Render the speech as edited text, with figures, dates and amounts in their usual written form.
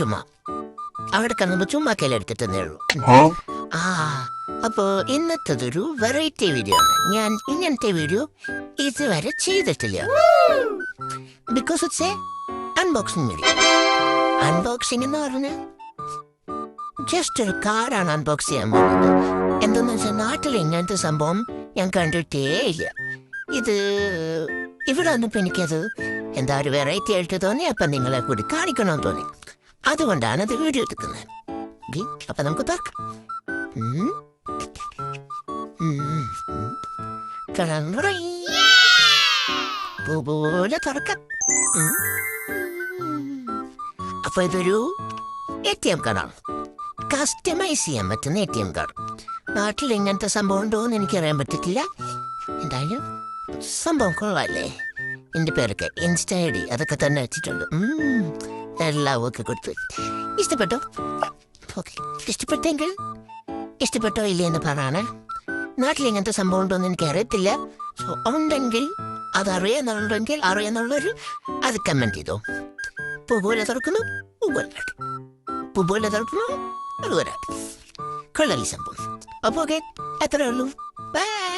ചുമ്മാ അവിടെ കണ്ടപ്പോൾ ചുമ്മാ കയ്യിലെടുത്തിട്ടേ ഉള്ളൂ. അപ്പോൾ ഇന്നത്തതൊരു വെറൈറ്റി വീഡിയോ ആണ്. ഞാൻ ഇങ്ങനത്തെ വീഡിയോ ഇതുവരെ ചെയ്തിട്ടില്ല. Because it's A unboxing video. Unboxing എന്ന് പറഞ്ഞാൽ ജസ്റ്റ് ഒരു കാറാണ് അൺബോക്സ് ചെയ്യാൻ പോകുന്നത്. എന്തെന്ന് വെച്ചാൽ നാട്ടിൽ ഇങ്ങനത്തെ സംഭവം ഞാൻ കണ്ടിട്ടേ ഇല്ല. ഇത് ഇവിടെ വന്നപ്പോൾ എനിക്കത് എന്താ ഒരു വെറൈറ്റി ആയിട്ട് തോന്നി. അപ്പം നിങ്ങളെ കൂടി കാണിക്കണമെന്ന് തോന്നി. അതുകൊണ്ടാണ് അത് വീഡിയോ എടുക്കുന്നത്. അപ്പം നമുക്ക് തുറക്കാം. പോലെ തുറക്കാം. അപ്പൊ ഇതൊരു ATM കാർഡാണ്. കസ്റ്റമൈസ് ചെയ്യാൻ പറ്റുന്ന ATM കാർഡ്. നാട്ടിൽ ഇങ്ങനത്തെ സംഭവം ഉണ്ടോ എന്ന് എനിക്കറിയാൻ പറ്റിട്ടില്ല. എന്തായാലും സംഭവം കൊള്ളാല്ലേ. എൻ്റെ പേരൊക്കെ ഇൻസ്റ്റ ID അതൊക്കെ തന്നെ വെച്ചിട്ടുണ്ട്. എല്ലാം ഒക്കെ കൊടുത്ത് ഇഷ്ടപ്പെട്ടോ? ഓക്കെ, ഇഷ്ടപ്പെട്ടെങ്കിൽ ഇഷ്ടപ്പെട്ടോ ഇല്ലേ എന്ന് പറയാണ്. നാട്ടിൽ ഇങ്ങനത്തെ സംഭവം ഉണ്ടോ എന്ന് എനിക്കറിയത്തില്ല. സോ ഉണ്ടെങ്കിൽ അറിയാന്നുള്ളവർ അത് കമൻറ്റ് ചെയ്തോ. പൂപോലെ തുറക്കുന്നു, പൂപോലെ തുറക്കുന്നു, അതുപോലെ കൊള്ളാലി സംഭവം. അപ്പോൾ ഓക്കെ, അത്രേ ഉള്ളൂ. ബൈ.